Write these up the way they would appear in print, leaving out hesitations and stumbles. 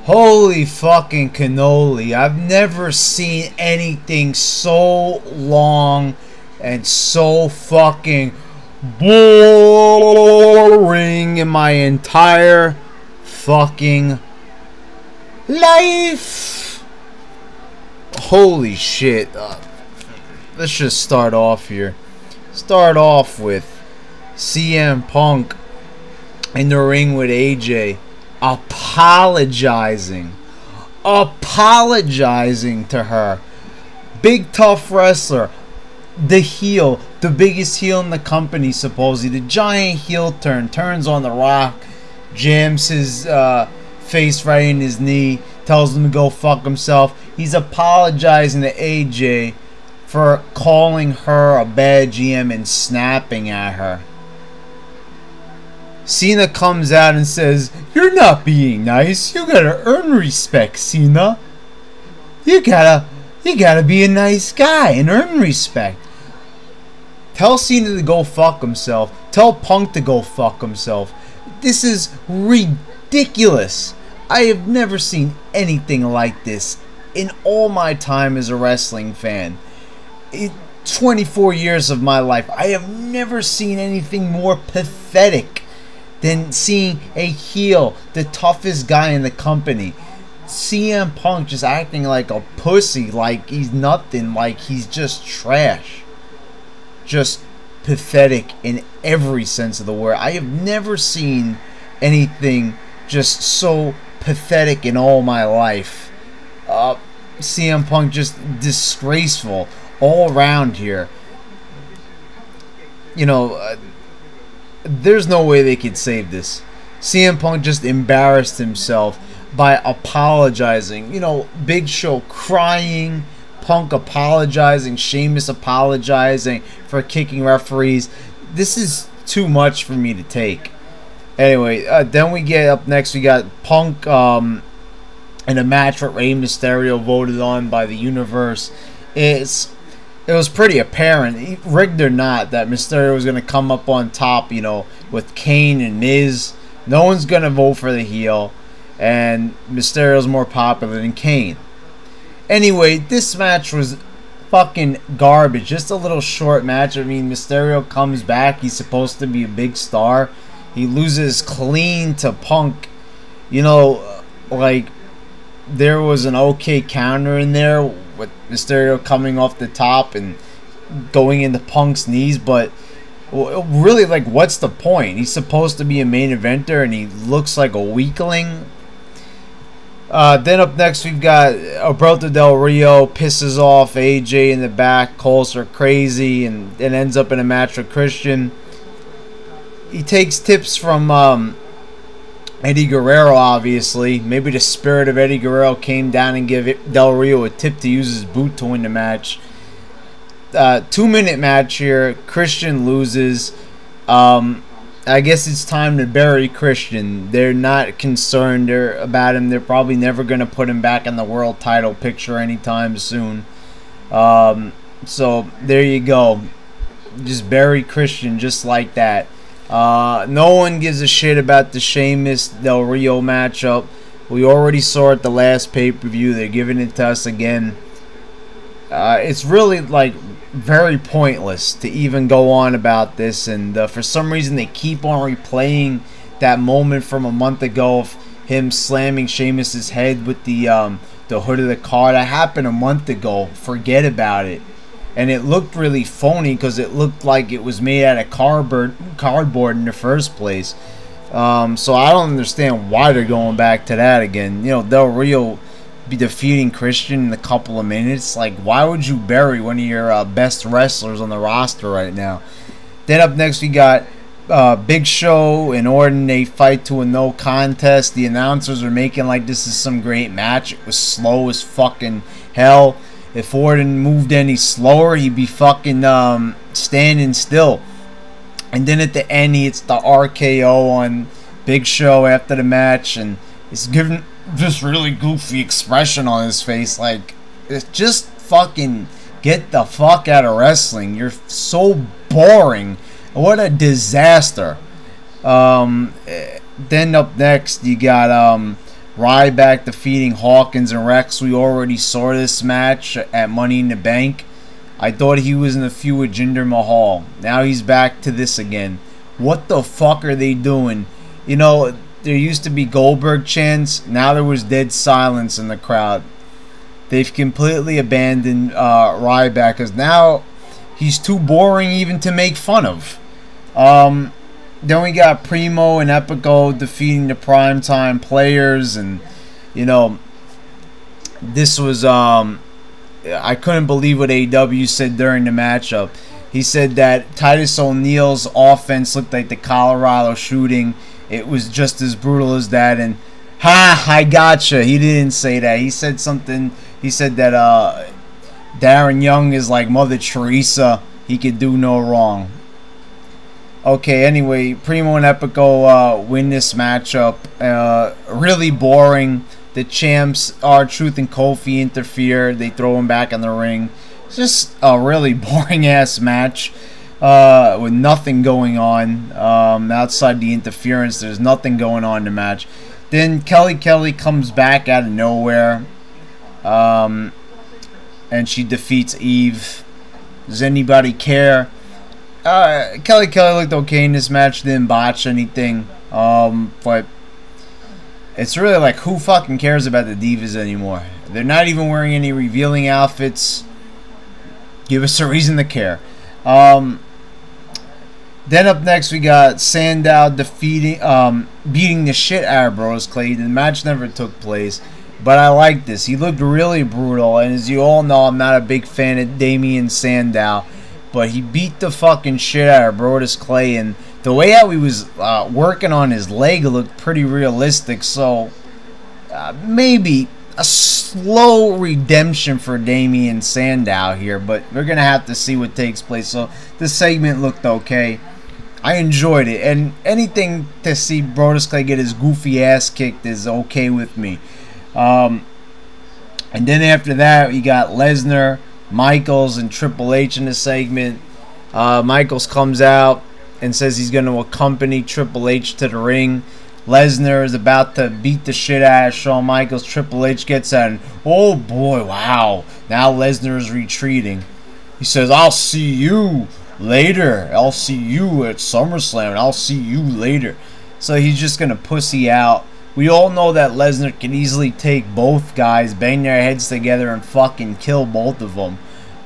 Holy fucking cannoli. I've never seen anything so long and so fucking boring in my entire fucking life. Holy shit. Let's just start off here. Start off with CM Punk in the ring with AJ. Apologizing to her. Big tough wrestler, the heel, the biggest heel in the company supposedly, the giant heel turns on The Rock, jams his face right in his knee, tells him to go fuck himself. He's apologizing to AJ for calling her a bad GM and snapping at her. Cena comes out and says, "You're not being nice. You gotta earn respect, Cena. You gotta be a nice guy and earn respect." Tell Cena to go fuck himself. Tell Punk to go fuck himself. This is ridiculous. I have never seen anything like this in all my time as a wrestling fan. 24 years of my life, I have never seen anything more pathetic than seeing a heel, the toughest guy in the company, CM Punk, just acting like a pussy, like he's nothing, like he's just trash. Just pathetic in every sense of the word. I have never seen anything just so pathetic in all my life. CM Punk just disgraceful all around here. You know, there's no way they could save this. CM Punk just embarrassed himself by apologizing. You know, Big Show crying, Punk apologizing, Sheamus apologizing for kicking referees. This is too much for me to take. Anyway, then we get up next. We got Punk in a match with Rey Mysterio, voted on by the universe. It was pretty apparent, rigged or not, that Mysterio was going to come up on top, you know, with Kane and Miz. No one's going to vote for the heel, and Mysterio's more popular than Kane. Anyway, this match was fucking garbage. Just a little short match. I mean, Mysterio comes back. He's supposed to be a big star. He loses clean to Punk. You know, like, there was an okay counter in there with Mysterio coming off the top and going into Punk's knees, but really, like, what's the point? He's supposed to be a main eventer and he looks like a weakling. Then up next we've got Alberto Del Rio pisses off AJ in the back, calls her crazy, and ends up in a match with Christian. He takes tips from Eddie Guerrero, obviously. Maybe the spirit of Eddie Guerrero came down and gave Del Rio a tip to use his boot to win the match. 2-minute match here. Christian loses. I guess it's time to bury Christian. They're not concerned about him. They're probably never going to put him back in the world title picture anytime soon. So there you go. Just bury Christian just like that. No one gives a shit about the Sheamus Del Rio matchup. We already saw it the last pay-per-view. They're giving it to us again. It's really, like, very pointless to even go on about this, and for some reason they keep on replaying that moment from a month ago of him slamming Sheamus's head with the hood of the car. That happened a month ago. Forget about it. And it looked really phony because it looked like it was made out of cardboard in the first place. So I don't understand why they're going back to that again. You know, Del Rio be defeating Christian in a couple of minutes. Like, why would you bury one of your best wrestlers on the roster right now? Then up next we got Big Show and Orton. They fight to a no contest. The announcers are making like this is some great match. It was slow as fucking hell. If Orton moved any slower, he'd be fucking standing still. And then at the end, he hits the RKO on Big Show after the match, and he's giving this really goofy expression on his face, like, it's just fucking get the fuck out of wrestling. You're so boring. What a disaster. Then up next, you got Ryback defeating Hawkins and Rex. We already saw this match at Money in the Bank. I thought he was in the feud with Jinder Mahal. Now he's back to this again. What the fuck are they doing? You know, there used to be Goldberg chants. Now there was dead silence in the crowd. They've completely abandoned Ryback because now he's too boring even to make fun of. Then we got Primo and Epico defeating the Primetime Players, and you know, this was I couldn't believe what AEW said during the matchup. He said that Titus O'Neil's offense looked like the Colorado shooting. It was just as brutal as that, and I gotcha. He didn't say that. He said something. He said that Darren Young is like Mother Teresa. He could do no wrong. Okay, anyway, Primo and Epico win this matchup. Really boring. The champs, R-Truth and Kofi, interfere. They throw him back in the ring. It's just a really boring-ass match with nothing going on. Outside the interference, there's nothing going on in the match. Then Kelly comes back out of nowhere. And she defeats Eve. Does anybody care? Kelly looked okay in this match, didn't botch anything, but it's really like, who fucking cares about the Divas anymore? They're not even wearing any revealing outfits. Give us a reason to care. Then up next we got Sandow beating the shit out of Brodus Clay. The match never took place, but I like this. He looked really brutal, and as you all know, I'm not a big fan of Damian Sandow. But he beat the fucking shit out of Brodus Clay, and the way how he was working on his leg looked pretty realistic. So maybe a slow redemption for Damian Sandow here, but we're gonna have to see what takes place. So this segment looked okay. I enjoyed it, and anything to see Brodus Clay get his goofy ass kicked is okay with me. And then after that, you got Lesnar, Michaels, and Triple H in the segment. Michaels comes out and says he's going to accompany Triple H to the ring. Lesnar is about to beat the shit out of Shawn Michaels. Triple H gets out, and oh boy, wow. Now Lesnar is retreating. He says, I'll see you later. I'll see you at SummerSlam, and I'll see you later. So he's just going to pussy out. We all know that Lesnar can easily take both guys, bang their heads together, and fucking kill both of them.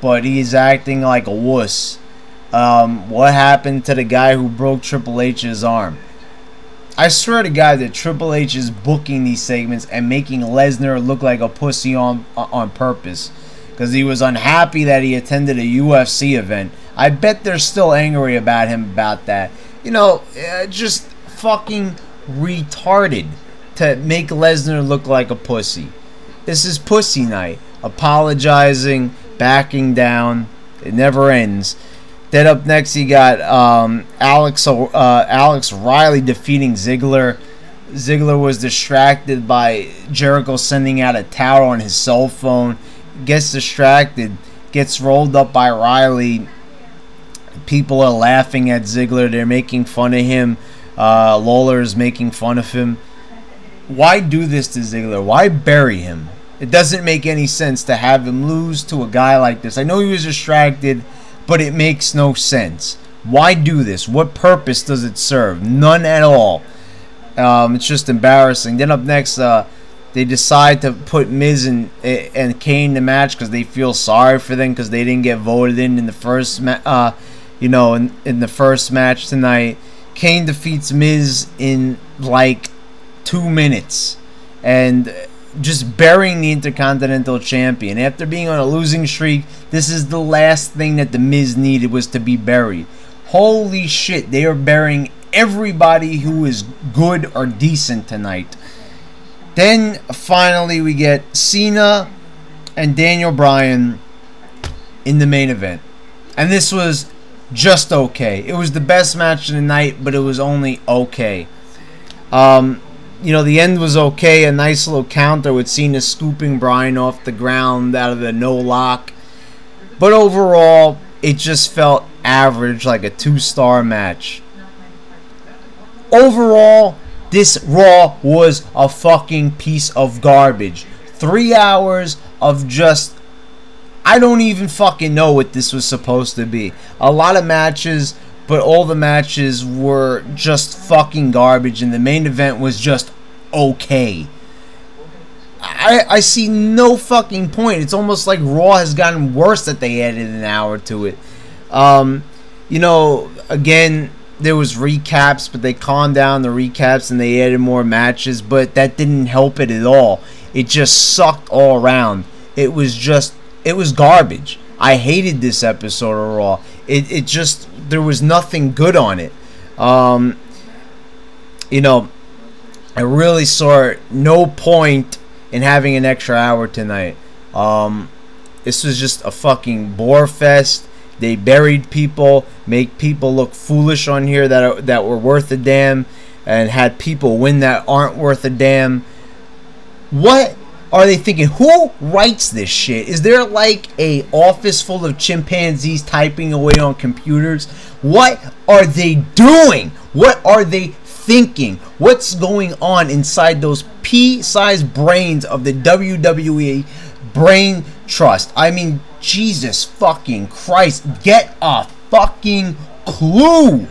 But he's acting like a wuss. What happened to the guy who broke Triple H's arm? I swear to God that Triple H is booking these segments and making Lesnar look like a pussy on purpose. Because he was unhappy that he attended a UFC event. I bet they're still angry about him about that. You know, just fucking retarded to make Lesnar look like a pussy. This is pussy night. Apologizing, backing down. It never ends. Then up next you got Alex Riley defeating Ziggler. Ziggler was distracted by Jericho sending out a towel on his cell phone. Gets distracted. Gets rolled up by Riley. People are laughing at Ziggler. They're making fun of him. Lawler is making fun of him. Why do this to Ziggler? Why bury him? It doesn't make any sense to have him lose to a guy like this. I know he was distracted, but it makes no sense. Why do this? What purpose does it serve? None at all. It's just embarrassing. Then up next, they decide to put Miz and Kane in the match because they feel sorry for them because they didn't get voted in the first in the first match tonight. Kane defeats Miz in like 2 minutes and just burying the Intercontinental Champion. After being on a losing streak, this is the last thing that the Miz needed, was to be buried. Holy shit, they are burying everybody who is good or decent tonight. Then finally we get Cena and Daniel Bryan in the main event. And this was just okay. It was the best match of the night, but it was only okay. You know, the end was okay. A nice little counter with Cena scooping Bryan off the ground out of the no lock. But overall, it just felt average, like a 2-star match. Overall, This Raw was a fucking piece of garbage. 3 hours of just... I don't even fucking know what this was supposed to be. A lot of matches, but all the matches were just fucking garbage, and the main event was just okay. I see no fucking point. It's almost like Raw has gotten worse that they added an hour to it. You know, again, there was recaps, but they calmed down the recaps and they added more matches, but that didn't help it at all. It just sucked all around. It was garbage. I hated this episode of Raw. It just, there was nothing good on it. You know, I really saw no point in having an extra hour tonight. This was just a fucking bore fest. They buried people, make people look foolish on here that were worth a damn, and had people win that aren't worth a damn. What are they thinking? Who writes this shit? Is there like a office full of chimpanzees typing away on computers? What are they doing? What are they thinking? What's going on inside those pea-sized brains of the WWE brain trust? I mean, Jesus fucking Christ, get a fucking clue.